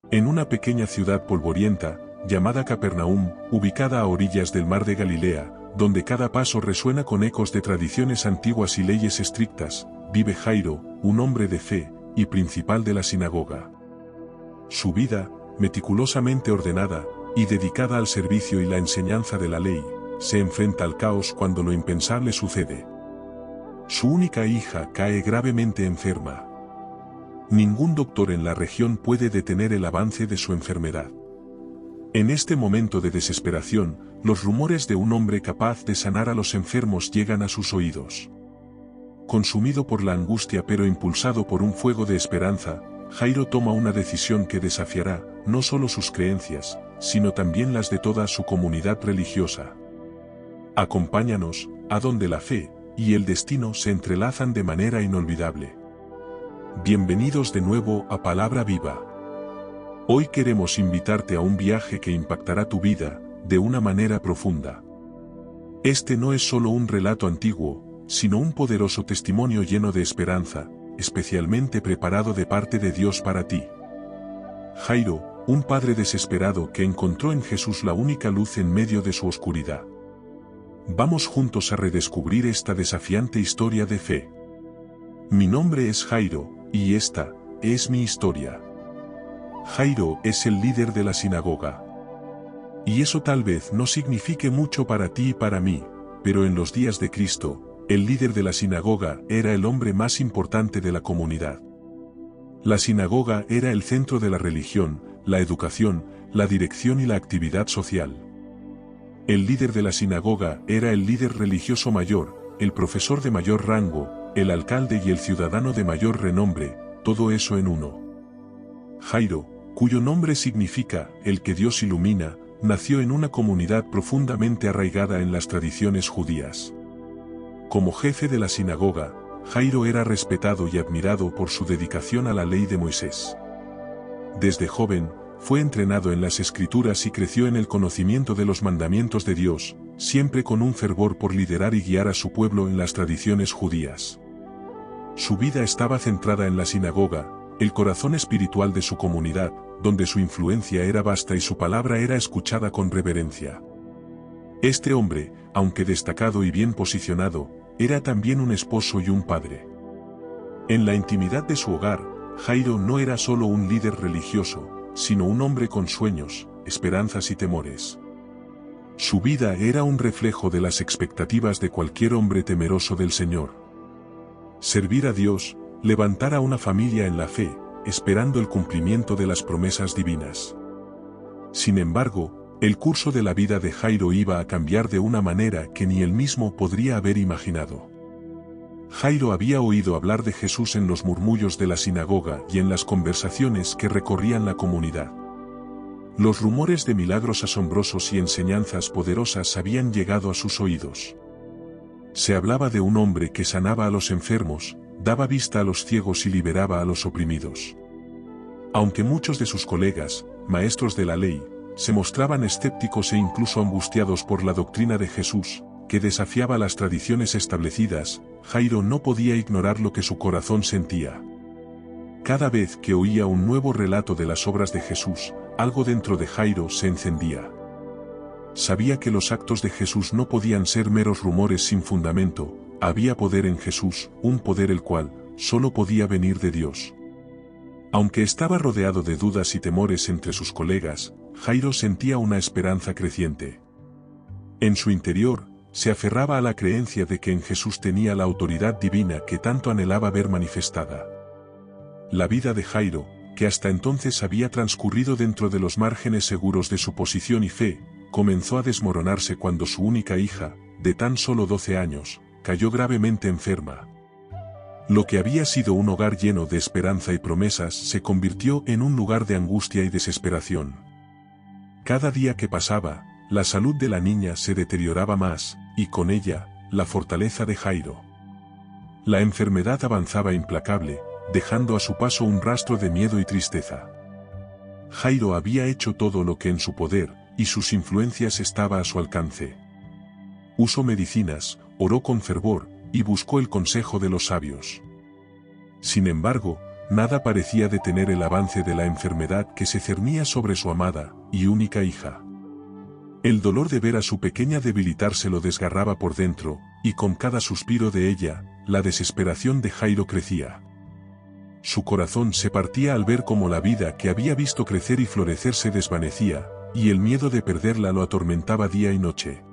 En una pequeña ciudad polvorienta, llamada Capernaum, ubicada a orillas del mar de Galilea, donde cada paso resuena con ecos de tradiciones antiguas y leyes estrictas, vive Jairo, un hombre de fe, y principal de la sinagoga. Su vida, meticulosamente ordenada, y dedicada al servicio y la enseñanza de la ley, se enfrenta al caos cuando lo impensable sucede. Su única hija cae gravemente enferma. Ningún doctor en la región puede detener el avance de su enfermedad. En este momento de desesperación, los rumores de un hombre capaz de sanar a los enfermos llegan a sus oídos. Consumido por la angustia pero impulsado por un fuego de esperanza, Jairo toma una decisión que desafiará, no solo sus creencias, sino también las de toda su comunidad religiosa. Acompáñanos, a donde la fe y el destino se entrelazan de manera inolvidable. Bienvenidos de nuevo a Palabra Viva. Hoy queremos invitarte a un viaje que impactará tu vida, de una manera profunda. Este no es solo un relato antiguo, sino un poderoso testimonio lleno de esperanza, especialmente preparado de parte de Dios para ti. Jairo, un padre desesperado que encontró en Jesús la única luz en medio de su oscuridad. Vamos juntos a redescubrir esta desafiante historia de fe. Mi nombre es Jairo, y esta es mi historia. Jairo es el líder de la sinagoga. Y eso tal vez no signifique mucho para ti y para mí, pero en los días de Cristo, el líder de la sinagoga era el hombre más importante de la comunidad. La sinagoga era el centro de la religión, la educación, la dirección y la actividad social. El líder de la sinagoga era el líder religioso mayor, el profesor de mayor rango, el alcalde y el ciudadano de mayor renombre, todo eso en uno. Jairo, cuyo nombre significa el que Dios ilumina, nació en una comunidad profundamente arraigada en las tradiciones judías. Como jefe de la sinagoga, Jairo era respetado y admirado por su dedicación a la ley de Moisés. Desde joven, fue entrenado en las Escrituras y creció en el conocimiento de los mandamientos de Dios, siempre con un fervor por liderar y guiar a su pueblo en las tradiciones judías. Su vida estaba centrada en la sinagoga, el corazón espiritual de su comunidad, donde su influencia era vasta y su palabra era escuchada con reverencia. Este hombre, aunque destacado y bien posicionado, era también un esposo y un padre. En la intimidad de su hogar, Jairo no era solo un líder religioso, sino un hombre con sueños, esperanzas y temores. Su vida era un reflejo de las expectativas de cualquier hombre temeroso del Señor. Servir a Dios, levantar a una familia en la fe, esperando el cumplimiento de las promesas divinas. Sin embargo, el curso de la vida de Jairo iba a cambiar de una manera que ni él mismo podría haber imaginado. Jairo había oído hablar de Jesús en los murmullos de la sinagoga y en las conversaciones que recorrían la comunidad. Los rumores de milagros asombrosos y enseñanzas poderosas habían llegado a sus oídos. Se hablaba de un hombre que sanaba a los enfermos, daba vista a los ciegos y liberaba a los oprimidos. Aunque muchos de sus colegas, maestros de la ley, se mostraban escépticos e incluso angustiados por la doctrina de Jesús, que desafiaba las tradiciones establecidas, Jairo no podía ignorar lo que su corazón sentía. Cada vez que oía un nuevo relato de las obras de Jesús, algo dentro de Jairo se encendía. Sabía que los actos de Jesús no podían ser meros rumores sin fundamento, había poder en Jesús, un poder el cual solo podía venir de Dios. Aunque estaba rodeado de dudas y temores entre sus colegas, Jairo sentía una esperanza creciente. En su interior, se aferraba a la creencia de que en Jesús tenía la autoridad divina que tanto anhelaba ver manifestada. La vida de Jairo, que hasta entonces había transcurrido dentro de los márgenes seguros de su posición y fe, comenzó a desmoronarse cuando su única hija, de tan solo 12 años, cayó gravemente enferma. Lo que había sido un hogar lleno de esperanza y promesas se convirtió en un lugar de angustia y desesperación. Cada día que pasaba, la salud de la niña se deterioraba más, y con ella, la fortaleza de Jairo. La enfermedad avanzaba implacable, dejando a su paso un rastro de miedo y tristeza. Jairo había hecho todo lo que en su poder, y sus influencias estaba a su alcance. Usó medicinas, oró con fervor, y buscó el consejo de los sabios. Sin embargo, nada parecía detener el avance de la enfermedad que se cernía sobre su amada y única hija. El dolor de ver a su pequeña debilitarse lo desgarraba por dentro, y con cada suspiro de ella, la desesperación de Jairo crecía. Su corazón se partía al ver cómo la vida que había visto crecer y florecer se desvanecía, y el miedo de perderla lo atormentaba día y noche.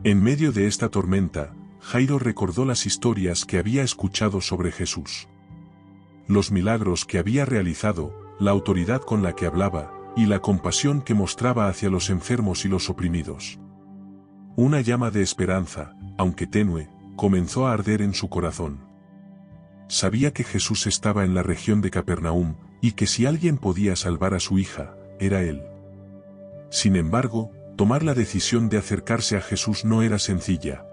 En medio de esta tormenta, Jairo recordó las historias que había escuchado sobre Jesús. Los milagros que había realizado, la autoridad con la que hablaba, y la compasión que mostraba hacia los enfermos y los oprimidos. Una llama de esperanza, aunque tenue, comenzó a arder en su corazón. Sabía que Jesús estaba en la región de Capernaum, y que si alguien podía salvar a su hija, era él. Sin embargo, tomar la decisión de acercarse a Jesús no era sencilla.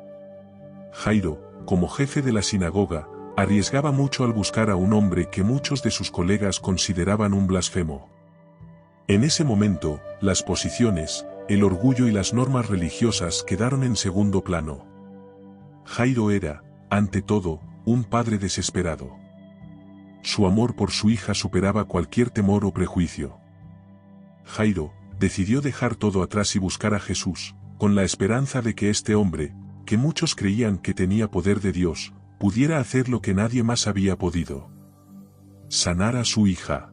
Jairo, como jefe de la sinagoga, arriesgaba mucho al buscar a un hombre que muchos de sus colegas consideraban un blasfemo. En ese momento, las posiciones, el orgullo y las normas religiosas quedaron en segundo plano. Jairo era, ante todo, un padre desesperado. Su amor por su hija superaba cualquier temor o prejuicio. Jairo decidió dejar todo atrás y buscar a Jesús, con la esperanza de que este hombre, que muchos creían que tenía poder de Dios, pudiera hacer lo que nadie más había podido: sanar a su hija.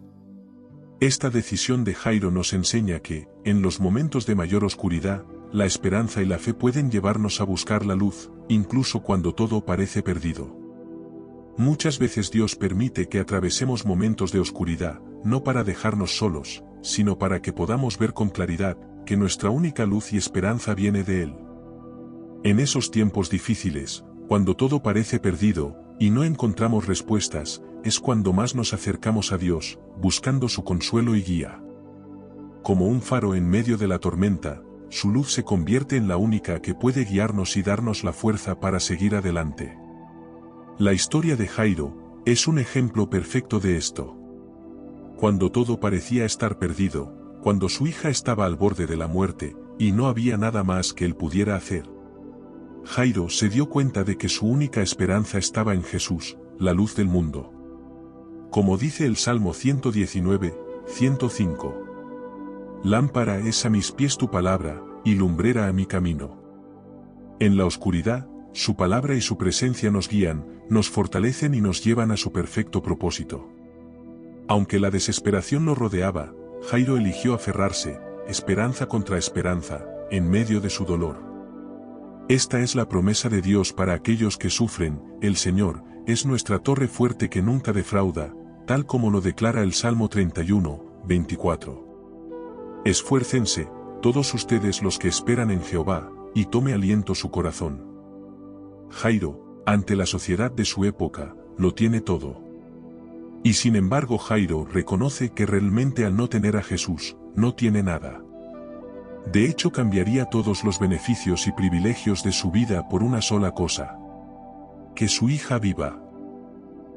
Esta decisión de Jairo nos enseña que, en los momentos de mayor oscuridad, la esperanza y la fe pueden llevarnos a buscar la luz, incluso cuando todo parece perdido. Muchas veces Dios permite que atravesemos momentos de oscuridad, no para dejarnos solos, sino para que podamos ver con claridad que nuestra única luz y esperanza viene de Él. En esos tiempos difíciles, cuando todo parece perdido, y no encontramos respuestas, es cuando más nos acercamos a Dios, buscando su consuelo y guía. Como un faro en medio de la tormenta, su luz se convierte en la única que puede guiarnos y darnos la fuerza para seguir adelante. La historia de Jairo es un ejemplo perfecto de esto. Cuando todo parecía estar perdido, cuando su hija estaba al borde de la muerte, y no había nada más que él pudiera hacer, Jairo se dio cuenta de que su única esperanza estaba en Jesús, la luz del mundo. Como dice el Salmo 119, 105. Lámpara es a mis pies tu palabra, y lumbrera a mi camino. En la oscuridad, su palabra y su presencia nos guían, nos fortalecen y nos llevan a su perfecto propósito. Aunque la desesperación lo rodeaba, Jairo eligió aferrarse, esperanza contra esperanza, en medio de su dolor. Esta es la promesa de Dios para aquellos que sufren: el Señor es nuestra torre fuerte que nunca defrauda, tal como lo declara el Salmo 31, 24. Esfuércense, todos ustedes los que esperan en Jehová, y tome aliento su corazón. Jairo, ante la sociedad de su época, lo tiene todo. Y sin embargo Jairo reconoce que realmente al no tener a Jesús, no tiene nada. De hecho cambiaría todos los beneficios y privilegios de su vida por una sola cosa: que su hija viva.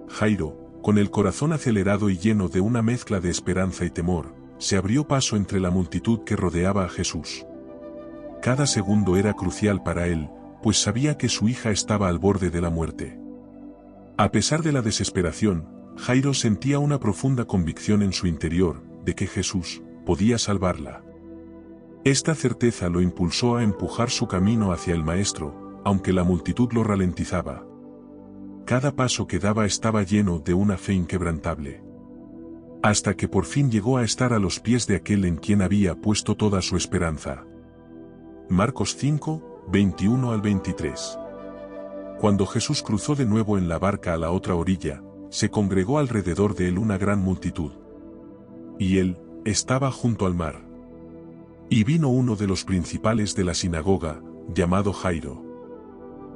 Jairo, con el corazón acelerado y lleno de una mezcla de esperanza y temor, se abrió paso entre la multitud que rodeaba a Jesús. Cada segundo era crucial para él, pues sabía que su hija estaba al borde de la muerte. A pesar de la desesperación, Jairo sentía una profunda convicción en su interior, de que Jesús podía salvarla. Esta certeza lo impulsó a empujar su camino hacia el Maestro, aunque la multitud lo ralentizaba. Cada paso que daba estaba lleno de una fe inquebrantable. Hasta que por fin llegó a estar a los pies de aquel en quien había puesto toda su esperanza. Marcos 5, 21 al 23. Cuando Jesús cruzó de nuevo en la barca a la otra orilla, se congregó alrededor de él una gran multitud. Y él estaba junto al mar. Y vino uno de los principales de la sinagoga, llamado Jairo.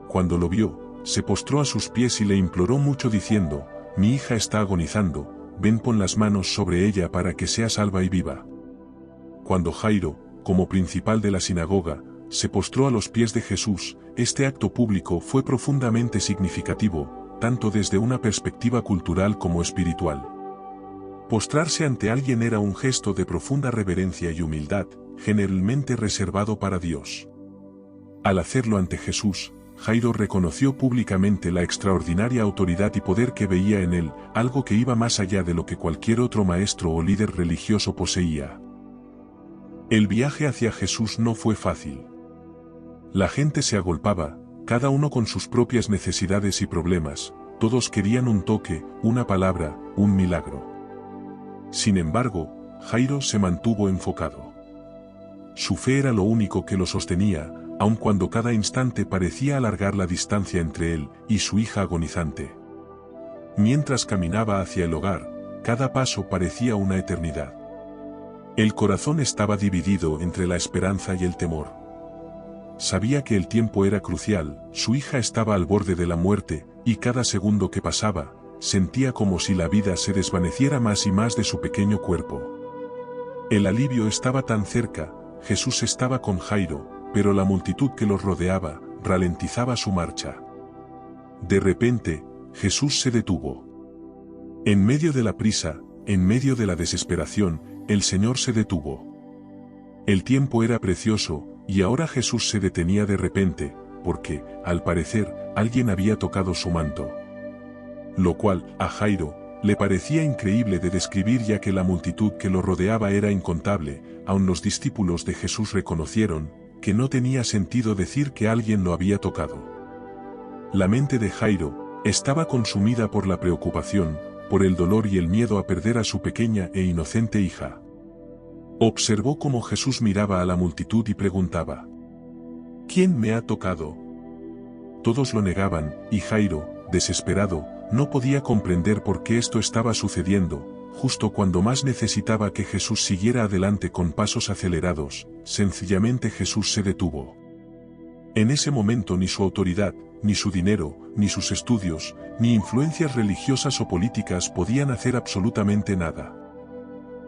Cuando lo vio, se postró a sus pies y le imploró mucho diciendo: mi hija está agonizando, ven, pon las manos sobre ella para que sea salva y viva. Cuando Jairo, como principal de la sinagoga, se postró a los pies de Jesús, este acto público fue profundamente significativo, tanto desde una perspectiva cultural como espiritual. Postrarse ante alguien era un gesto de profunda reverencia y humildad, generalmente reservado para Dios. Al hacerlo ante Jesús, Jairo reconoció públicamente la extraordinaria autoridad y poder que veía en él, algo que iba más allá de lo que cualquier otro maestro o líder religioso poseía. El viaje hacia Jesús no fue fácil. La gente se agolpaba, cada uno con sus propias necesidades y problemas, todos querían un toque, una palabra, un milagro. Sin embargo, Jairo se mantuvo enfocado. Su fe era lo único que lo sostenía, aun cuando cada instante parecía alargar la distancia entre él y su hija agonizante. Mientras caminaba hacia el hogar, cada paso parecía una eternidad. El corazón estaba dividido entre la esperanza y el temor. Sabía que el tiempo era crucial, su hija estaba al borde de la muerte, y cada segundo que pasaba, sentía como si la vida se desvaneciera más y más de su pequeño cuerpo. El alivio estaba tan cerca, Jesús estaba con Jairo, pero la multitud que los rodeaba, ralentizaba su marcha. De repente, Jesús se detuvo. En medio de la prisa, en medio de la desesperación, el Señor se detuvo. El tiempo era precioso, y ahora Jesús se detenía de repente, porque, al parecer, alguien había tocado su manto. Lo cual, a Jairo, le parecía increíble de describir ya que la multitud que lo rodeaba era incontable, aun los discípulos de Jesús reconocieron, que no tenía sentido decir que alguien lo había tocado. La mente de Jairo estaba consumida por la preocupación, por el dolor y el miedo a perder a su pequeña e inocente hija. Observó cómo Jesús miraba a la multitud y preguntaba: ¿Quién me ha tocado? Todos lo negaban, y Jairo, desesperado, no podía comprender por qué esto estaba sucediendo. Justo cuando más necesitaba que Jesús siguiera adelante con pasos acelerados, sencillamente Jesús se detuvo. En ese momento ni su autoridad, ni su dinero, ni sus estudios, ni influencias religiosas o políticas podían hacer absolutamente nada.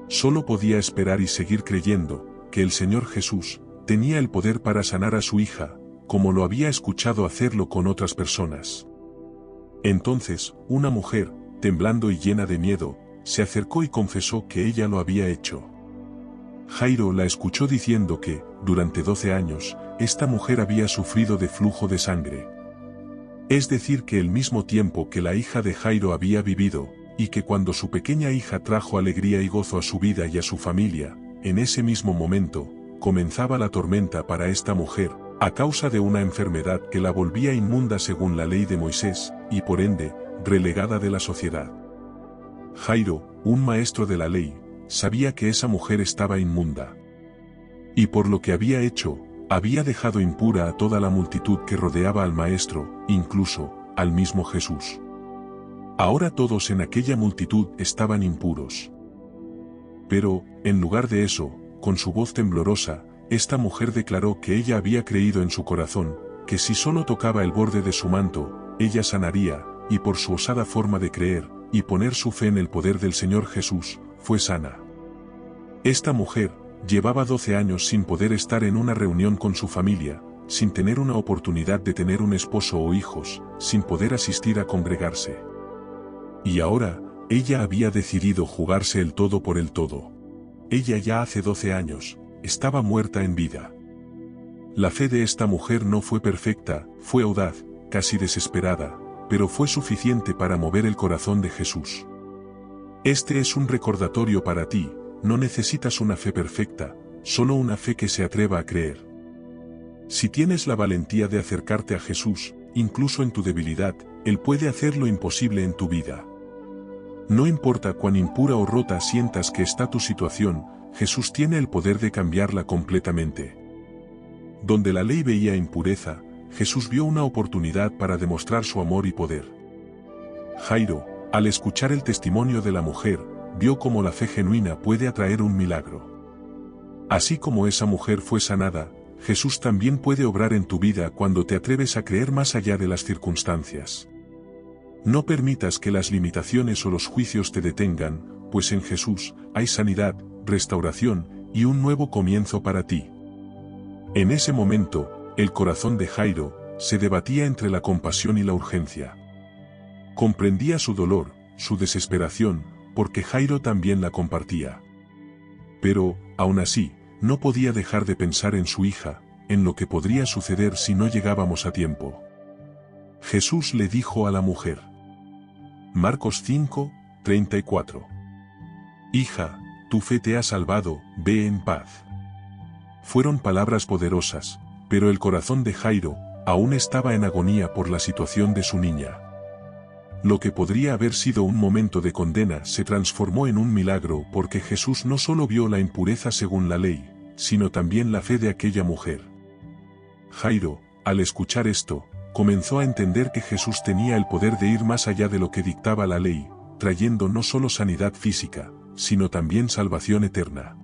Solo podía esperar y seguir creyendo que el Señor Jesús tenía el poder para sanar a su hija, como lo había escuchado hacerlo con otras personas. Entonces, una mujer, temblando y llena de miedo, se acercó y confesó que ella lo había hecho. Jairo la escuchó diciendo que, durante 12 años, esta mujer había sufrido de flujo de sangre. Es decir que el mismo tiempo que la hija de Jairo había vivido, y que cuando su pequeña hija trajo alegría y gozo a su vida y a su familia, en ese mismo momento, comenzaba la tormenta para esta mujer, a causa de una enfermedad que la volvía inmunda según la ley de Moisés, y por ende, relegada de la sociedad. Jairo, un maestro de la ley, sabía que esa mujer estaba inmunda. Y por lo que había hecho, había dejado impura a toda la multitud que rodeaba al maestro, incluso, al mismo Jesús. Ahora todos en aquella multitud estaban impuros. Pero, en lugar de eso, con su voz temblorosa, esta mujer declaró que ella había creído en su corazón, que si solo tocaba el borde de su manto, ella sanaría, y por su osada forma de creer, y poner su fe en el poder del Señor Jesús, fue sana. Esta mujer, llevaba 12 años sin poder estar en una reunión con su familia, sin tener una oportunidad de tener un esposo o hijos, sin poder asistir a congregarse. Y ahora, ella había decidido jugarse el todo por el todo. Ella ya hace 12 años, estaba muerta en vida. La fe de esta mujer no fue perfecta, fue audaz, casi desesperada, pero fue suficiente para mover el corazón de Jesús. Este es un recordatorio para ti, no necesitas una fe perfecta, solo una fe que se atreva a creer. Si tienes la valentía de acercarte a Jesús, incluso en tu debilidad, Él puede hacer lo imposible en tu vida. No importa cuán impura o rota sientas que está tu situación, Jesús tiene el poder de cambiarla completamente. Donde la ley veía impureza, Jesús vio una oportunidad para demostrar su amor y poder. Jairo, al escuchar el testimonio de la mujer, vio cómo la fe genuina puede atraer un milagro. Así como esa mujer fue sanada, Jesús también puede obrar en tu vida cuando te atreves a creer más allá de las circunstancias. No permitas que las limitaciones o los juicios te detengan, pues en Jesús hay sanidad, restauración y un nuevo comienzo para ti. En ese momento, el corazón de Jairo se debatía entre la compasión y la urgencia. Comprendía su dolor, su desesperación, porque Jairo también la compartía. Pero, aún así, no podía dejar de pensar en su hija, en lo que podría suceder si no llegábamos a tiempo. Jesús le dijo a la mujer. Marcos 5, 34. Hija, tu fe te ha salvado, ve en paz. Fueron palabras poderosas, pero el corazón de Jairo aún estaba en agonía por la situación de su niña. Lo que podría haber sido un momento de condena se transformó en un milagro porque Jesús no solo vio la impureza según la ley, sino también la fe de aquella mujer. Jairo, al escuchar esto, comenzó a entender que Jesús tenía el poder de ir más allá de lo que dictaba la ley, trayendo no solo sanidad física, sino también salvación eterna.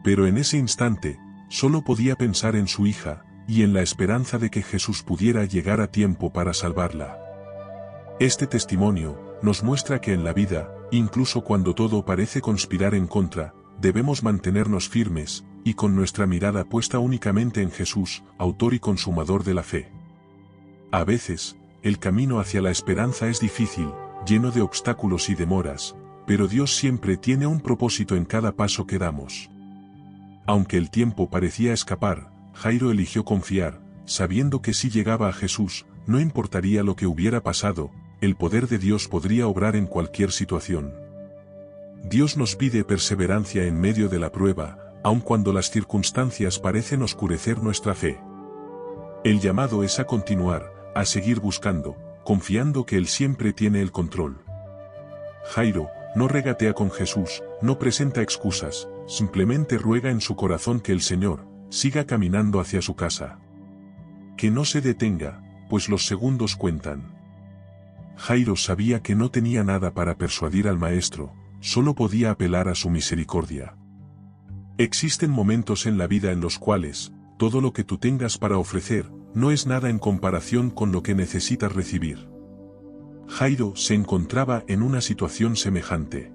Pero en ese instante, solo podía pensar en su hija, y en la esperanza de que Jesús pudiera llegar a tiempo para salvarla. Este testimonio nos muestra que en la vida, incluso cuando todo parece conspirar en contra, debemos mantenernos firmes, y con nuestra mirada puesta únicamente en Jesús, autor y consumador de la fe. A veces, el camino hacia la esperanza es difícil, lleno de obstáculos y demoras, pero Dios siempre tiene un propósito en cada paso que damos. Aunque el tiempo parecía escapar, Jairo eligió confiar, sabiendo que si llegaba a Jesús, no importaría lo que hubiera pasado, el poder de Dios podría obrar en cualquier situación. Dios nos pide perseverancia en medio de la prueba, aun cuando las circunstancias parecen oscurecer nuestra fe. El llamado es a continuar, a seguir buscando, confiando que Él siempre tiene el control. Jairo no regatea con Jesús, no presenta excusas, simplemente ruega en su corazón que el Señor siga caminando hacia su casa. Que no se detenga, pues los segundos cuentan. Jairo sabía que no tenía nada para persuadir al Maestro, solo podía apelar a su misericordia. Existen momentos en la vida en los cuales, todo lo que tú tengas para ofrecer, no es nada en comparación con lo que necesitas recibir. Jairo se encontraba en una situación semejante.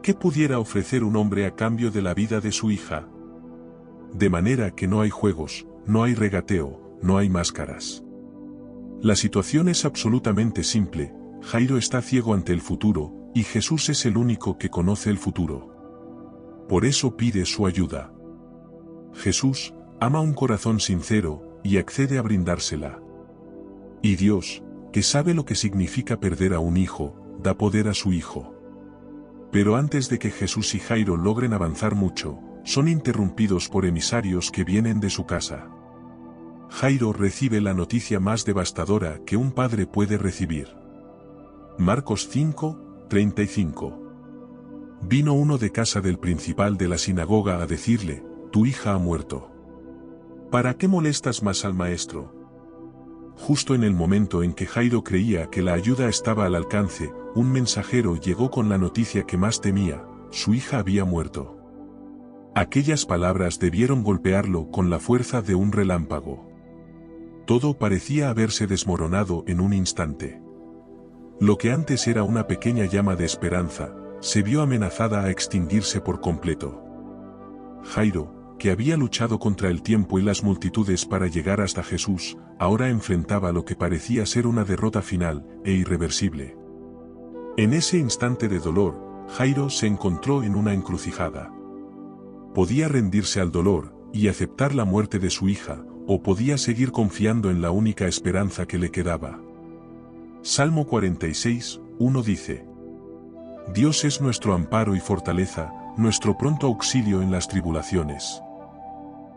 ¿Qué pudiera ofrecer un hombre a cambio de la vida de su hija? De manera que no hay juegos, no hay regateo, no hay máscaras. La situación es absolutamente simple, Jairo está ciego ante el futuro, y Jesús es el único que conoce el futuro. Por eso pide su ayuda. Jesús ama un corazón sincero, y accede a brindársela. Y Dios, que sabe lo que significa perder a un hijo, da poder a su hijo. Pero antes de que Jesús y Jairo logren avanzar mucho, son interrumpidos por emisarios que vienen de su casa. Jairo recibe la noticia más devastadora que un padre puede recibir. Marcos 5, 35. Vino uno de casa del principal de la sinagoga a decirle, tu hija ha muerto. ¿Para qué molestas más al maestro? Justo en el momento en que Jairo creía que la ayuda estaba al alcance, un mensajero llegó con la noticia que más temía, su hija había muerto. Aquellas palabras debieron golpearlo con la fuerza de un relámpago. Todo parecía haberse desmoronado en un instante. Lo que antes era una pequeña llama de esperanza, se vio amenazada a extinguirse por completo. Jairo, que había luchado contra el tiempo y las multitudes para llegar hasta Jesús, ahora enfrentaba lo que parecía ser una derrota final e irreversible. En ese instante de dolor, Jairo se encontró en una encrucijada. Podía rendirse al dolor y aceptar la muerte de su hija, o podía seguir confiando en la única esperanza que le quedaba. Salmo 46, 1 dice: Dios es nuestro amparo y fortaleza, nuestro pronto auxilio en las tribulaciones.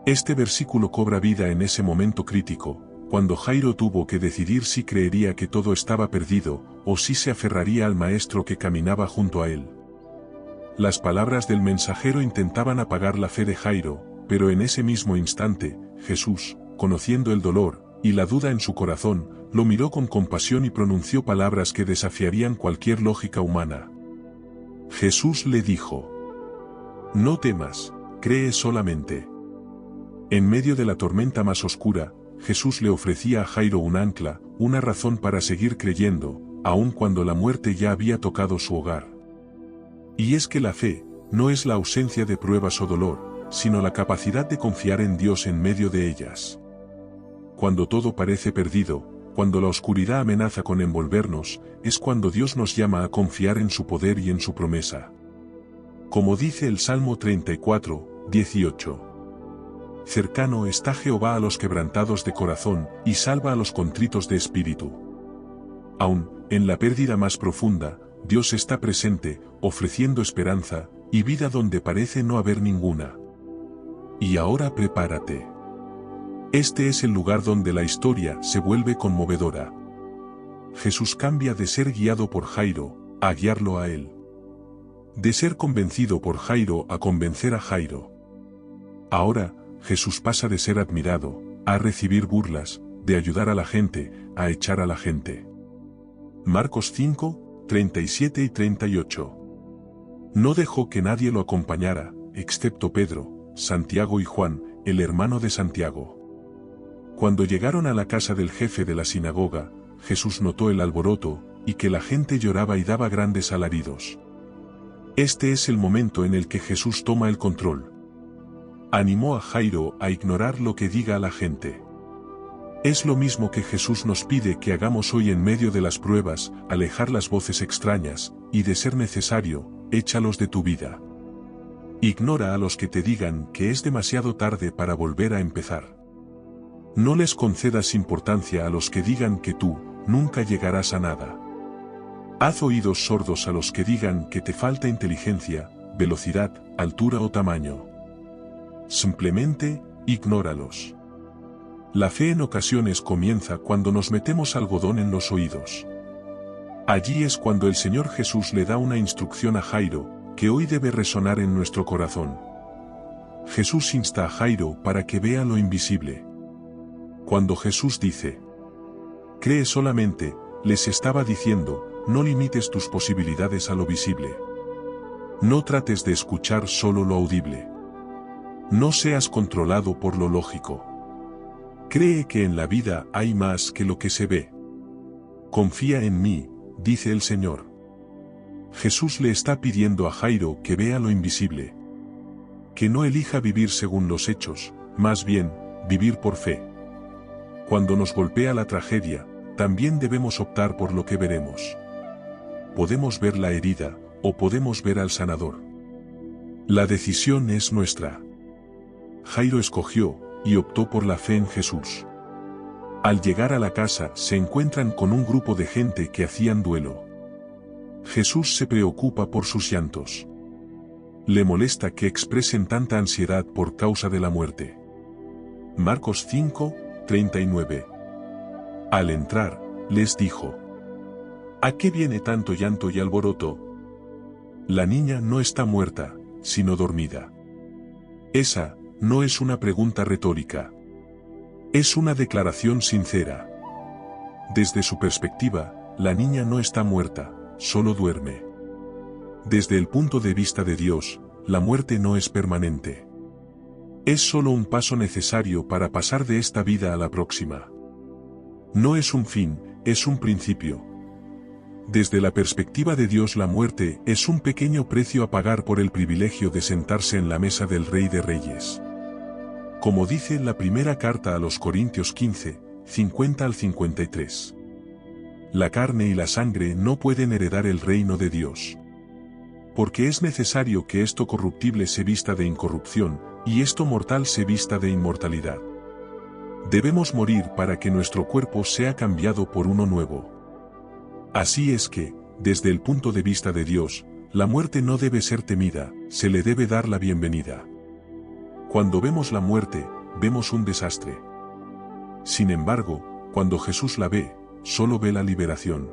Este versículo cobra vida en ese momento crítico, cuando Jairo tuvo que decidir si creería que todo estaba perdido, o si se aferraría al maestro que caminaba junto a él. Las palabras del mensajero intentaban apagar la fe de Jairo, pero en ese mismo instante, Jesús, conociendo el dolor y la duda en su corazón, lo miró con compasión y pronunció palabras que desafiarían cualquier lógica humana. Jesús le dijo: No temas, cree solamente. En medio de la tormenta más oscura, Jesús le ofrecía a Jairo un ancla, una razón para seguir creyendo, aun cuando la muerte ya había tocado su hogar. Y es que la fe no es la ausencia de pruebas o dolor, sino la capacidad de confiar en Dios en medio de ellas. Cuando todo parece perdido, cuando la oscuridad amenaza con envolvernos, es cuando Dios nos llama a confiar en su poder y en su promesa. Como dice el Salmo 34, 18. cercano está Jehová a los quebrantados de corazón, y salva a los contritos de espíritu. Aún, en la pérdida más profunda, Dios está presente, ofreciendo esperanza, y vida donde parece no haber ninguna. Y ahora prepárate. Este es el lugar donde la historia se vuelve conmovedora. Jesús cambia de ser guiado por Jairo, a guiarlo a él. De ser convencido por Jairo a convencer a Jairo. Ahora, Jesús pasa de ser admirado, a recibir burlas, de ayudar a la gente, a echar a la gente. Marcos 5, 37 y 38. No dejó que nadie lo acompañara, excepto Pedro, Santiago y Juan, el hermano de Santiago. Cuando llegaron a la casa del jefe de la sinagoga, Jesús notó el alboroto, y que la gente lloraba y daba grandes alaridos. Este es el momento en el que Jesús toma el control. Animó a Jairo a ignorar lo que diga la gente. Es lo mismo que Jesús nos pide que hagamos hoy en medio de las pruebas, alejar las voces extrañas, y de ser necesario, échalos de tu vida. Ignora a los que te digan que es demasiado tarde para volver a empezar. No les concedas importancia a los que digan que tú nunca llegarás a nada. Haz oídos sordos a los que digan que te falta inteligencia, velocidad, altura o tamaño. Simplemente, ignóralos. La fe en ocasiones comienza cuando nos metemos algodón en los oídos. Allí es cuando el Señor Jesús le da una instrucción a Jairo, que hoy debe resonar en nuestro corazón. Jesús insta a Jairo para que vea lo invisible. Cuando Jesús dice, cree solamente, les estaba diciendo, no limites tus posibilidades a lo visible. No trates de escuchar solo lo audible. No seas controlado por lo lógico. Cree que en la vida hay más que lo que se ve. Confía en mí, dice el Señor. Jesús le está pidiendo a Jairo que vea lo invisible. Que no elija vivir según los hechos, más bien, vivir por fe. Cuando nos golpea la tragedia, también debemos optar por lo que veremos. Podemos ver la herida, o podemos ver al sanador. La decisión es nuestra. Jairo escogió, y optó por la fe en Jesús. Al llegar a la casa se encuentran con un grupo de gente que hacían duelo. Jesús se preocupa por sus llantos. Le molesta que expresen tanta ansiedad por causa de la muerte. Marcos 5, 39. Al entrar, les dijo: ¿A qué viene tanto llanto y alboroto? La niña no está muerta, sino dormida. Esa no es una pregunta retórica. Es una declaración sincera. Desde su perspectiva, la niña no está muerta, solo duerme. Desde el punto de vista de Dios, la muerte no es permanente. Es solo un paso necesario para pasar de esta vida a la próxima. No es un fin, es un principio. Desde la perspectiva de Dios, la muerte es un pequeño precio a pagar por el privilegio de sentarse en la mesa del Rey de Reyes. Como dice la primera carta a los Corintios 15, 50 al 53. La carne y la sangre no pueden heredar el reino de Dios. Porque es necesario que esto corruptible se vista de incorrupción, y esto mortal se vista de inmortalidad. Debemos morir para que nuestro cuerpo sea cambiado por uno nuevo. Así es que, desde el punto de vista de Dios, la muerte no debe ser temida, se le debe dar la bienvenida. Cuando vemos la muerte, vemos un desastre. Sin embargo, cuando Jesús la ve, solo ve la liberación.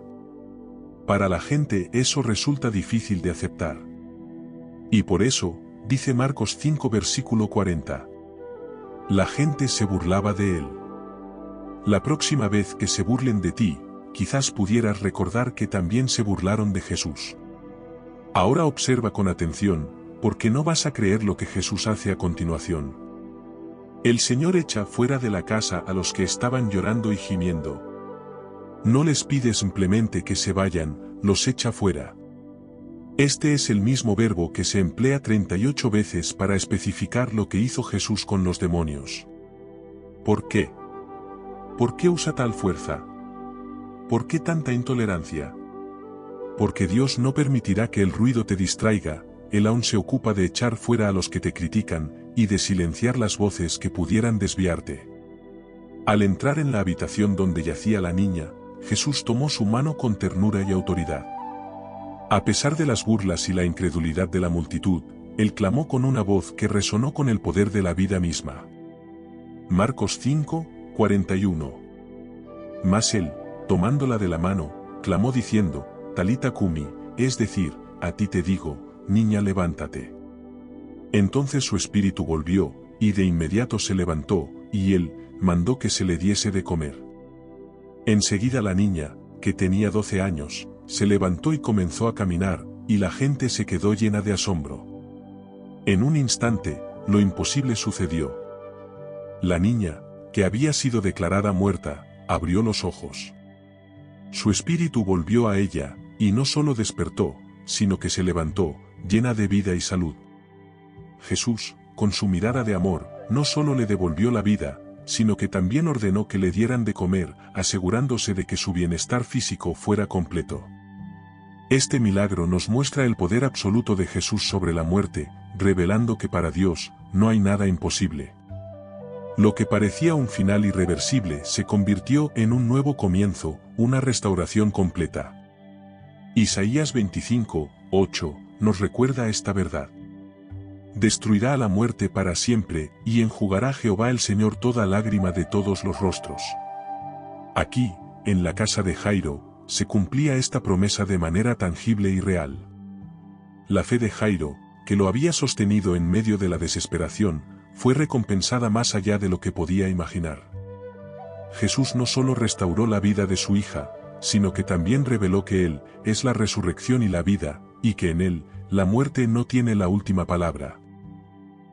Para la gente eso resulta difícil de aceptar. Y por eso, dice Marcos 5 versículo 40. La gente se burlaba de él. La próxima vez que se burlen de ti, quizás pudieras recordar que también se burlaron de Jesús. Ahora observa con atención, porque no vas a creer lo que Jesús hace a continuación. El Señor echa fuera de la casa a los que estaban llorando y gimiendo. No les pide simplemente que se vayan, los echa fuera. Este es el mismo verbo que se emplea 38 veces para especificar lo que hizo Jesús con los demonios. ¿Por qué? ¿Por qué usa tal fuerza? ¿Por qué tanta intolerancia? Porque Dios no permitirá que el ruido te distraiga, Él aún se ocupa de echar fuera a los que te critican, y de silenciar las voces que pudieran desviarte. Al entrar en la habitación donde yacía la niña, Jesús tomó su mano con ternura y autoridad. A pesar de las burlas y la incredulidad de la multitud, él clamó con una voz que resonó con el poder de la vida misma. Marcos 5, 41. Mas él, tomándola de la mano, clamó diciendo, Talita cumi, es decir, a ti te digo, niña levántate. Entonces su espíritu volvió, y de inmediato se levantó, y él mandó que se le diese de comer. Enseguida la niña, que tenía 12 años, se levantó y comenzó a caminar, y la gente se quedó llena de asombro. En un instante, lo imposible sucedió. La niña, que había sido declarada muerta, abrió los ojos. Su espíritu volvió a ella, y no solo despertó, sino que se levantó, llena de vida y salud. Jesús, con su mirada de amor, no solo le devolvió la vida, sino que también ordenó que le dieran de comer, asegurándose de que su bienestar físico fuera completo. Este milagro nos muestra el poder absoluto de Jesús sobre la muerte, revelando que para Dios no hay nada imposible. Lo que parecía un final irreversible se convirtió en un nuevo comienzo, una restauración completa. Isaías 25, 8, nos recuerda esta verdad. Destruirá a la muerte para siempre, y enjugará Jehová el Señor toda lágrima de todos los rostros. Aquí, en la casa de Jairo, se cumplía esta promesa de manera tangible y real. La fe de Jairo, que lo había sostenido en medio de la desesperación, fue recompensada más allá de lo que podía imaginar. Jesús no solo restauró la vida de su hija, sino que también reveló que Él es la resurrección y la vida, y que en Él, la muerte no tiene la última palabra.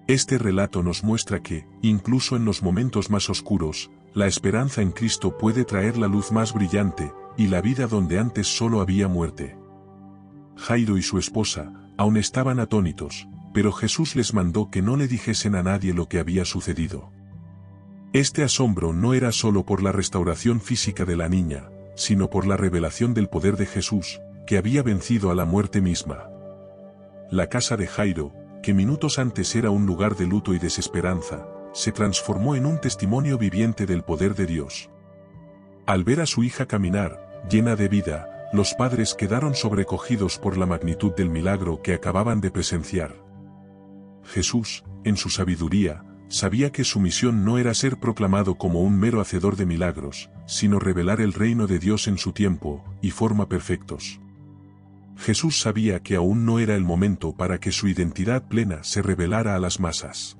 Este relato nos muestra que, incluso en los momentos más oscuros, la esperanza en Cristo puede traer la luz más brillante, y la vida donde antes solo había muerte. Jairo y su esposa, aún estaban atónitos, pero Jesús les mandó que no le dijesen a nadie lo que había sucedido. Este asombro no era solo por la restauración física de la niña, sino por la revelación del poder de Jesús, que había vencido a la muerte misma. La casa de Jairo, que minutos antes era un lugar de luto y desesperanza, se transformó en un testimonio viviente del poder de Dios. Al ver a su hija caminar, llena de vida, los padres quedaron sobrecogidos por la magnitud del milagro que acababan de presenciar. Jesús, en su sabiduría, sabía que su misión no era ser proclamado como un mero hacedor de milagros, sino revelar el reino de Dios en su tiempo y forma perfectos. Jesús sabía que aún no era el momento para que su identidad plena se revelara a las masas.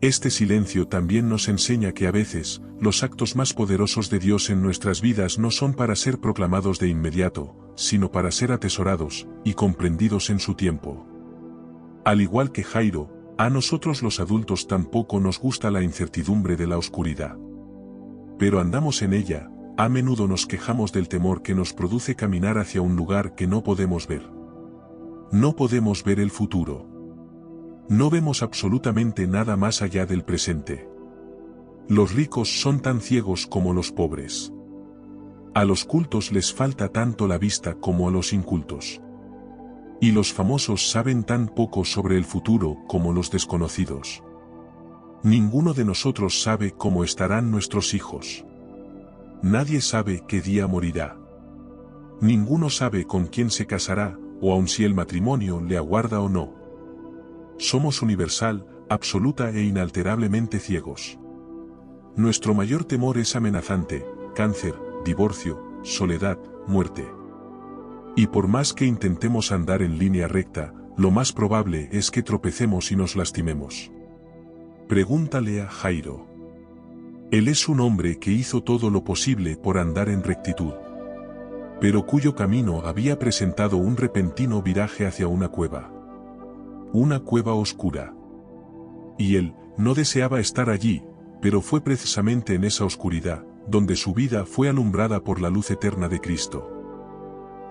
Este silencio también nos enseña que a veces, los actos más poderosos de Dios en nuestras vidas no son para ser proclamados de inmediato, sino para ser atesorados y comprendidos en su tiempo. Al igual que Jairo, a nosotros los adultos tampoco nos gusta la incertidumbre de la oscuridad. Pero andamos en ella, a menudo nos quejamos del temor que nos produce caminar hacia un lugar que no podemos ver. No podemos ver el futuro. No vemos absolutamente nada más allá del presente. Los ricos son tan ciegos como los pobres. A los cultos les falta tanto la vista como a los incultos. Y los famosos saben tan poco sobre el futuro como los desconocidos. Ninguno de nosotros sabe cómo estarán nuestros hijos. Nadie sabe qué día morirá. Ninguno sabe con quién se casará, o aun si el matrimonio le aguarda o no. Somos universal, absoluta e inalterablemente ciegos. Nuestro mayor temor es amenazante: cáncer, divorcio, soledad, muerte. Y por más que intentemos andar en línea recta, lo más probable es que tropecemos y nos lastimemos. Pregúntale a Jairo. Él es un hombre que hizo todo lo posible por andar en rectitud, pero cuyo camino había presentado un repentino viraje hacia una cueva oscura. Y él no deseaba estar allí, pero fue precisamente en esa oscuridad donde su vida fue alumbrada por la luz eterna de Cristo.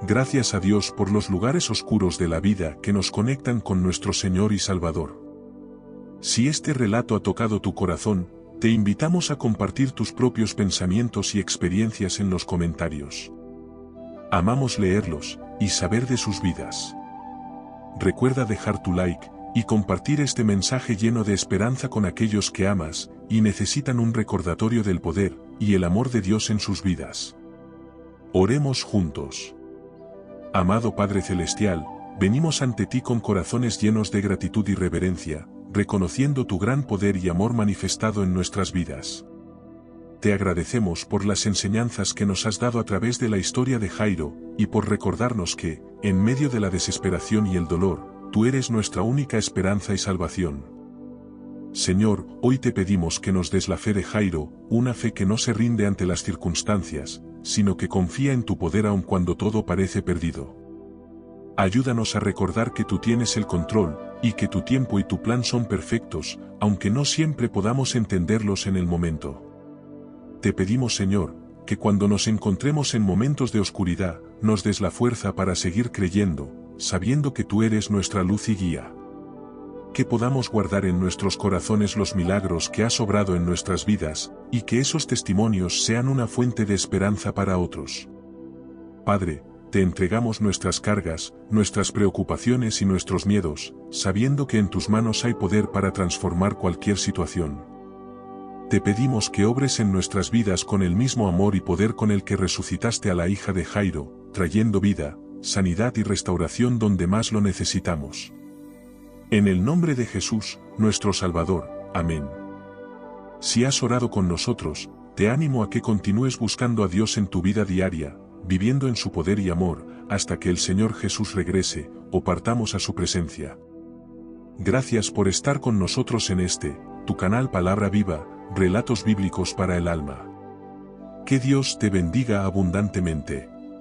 Gracias a Dios por los lugares oscuros de la vida que nos conectan con nuestro Señor y Salvador. Si este relato ha tocado tu corazón, te invitamos a compartir tus propios pensamientos y experiencias en los comentarios. Amamos leerlos y saber de sus vidas. Recuerda dejar tu like y compartir este mensaje lleno de esperanza con aquellos que amas, y necesitan un recordatorio del poder y el amor de Dios en sus vidas. Oremos juntos. Amado Padre Celestial, venimos ante ti con corazones llenos de gratitud y reverencia, reconociendo tu gran poder y amor manifestado en nuestras vidas. Te agradecemos por las enseñanzas que nos has dado a través de la historia de Jairo, y por recordarnos que, en medio de la desesperación y el dolor, tú eres nuestra única esperanza y salvación. Señor, hoy te pedimos que nos des la fe de Jairo, una fe que no se rinde ante las circunstancias, sino que confía en tu poder aun cuando todo parece perdido. Ayúdanos a recordar que tú tienes el control, y que tu tiempo y tu plan son perfectos, aunque no siempre podamos entenderlos en el momento. Te pedimos, Señor, que cuando nos encontremos en momentos de oscuridad, nos des la fuerza para seguir creyendo, sabiendo que tú eres nuestra luz y guía. Que podamos guardar en nuestros corazones los milagros que has obrado en nuestras vidas, y que esos testimonios sean una fuente de esperanza para otros. Padre, te entregamos nuestras cargas, nuestras preocupaciones y nuestros miedos, sabiendo que en tus manos hay poder para transformar cualquier situación. Te pedimos que obres en nuestras vidas con el mismo amor y poder con el que resucitaste a la hija de Jairo, trayendo vida, sanidad y restauración donde más lo necesitamos. En el nombre de Jesús, nuestro Salvador. Amén. Si has orado con nosotros, te animo a que continúes buscando a Dios en tu vida diaria, viviendo en su poder y amor, hasta que el Señor Jesús regrese, o partamos a su presencia. Gracias por estar con nosotros en tu canal Palabra Viva, Relatos Bíblicos para el Alma. Que Dios te bendiga abundantemente.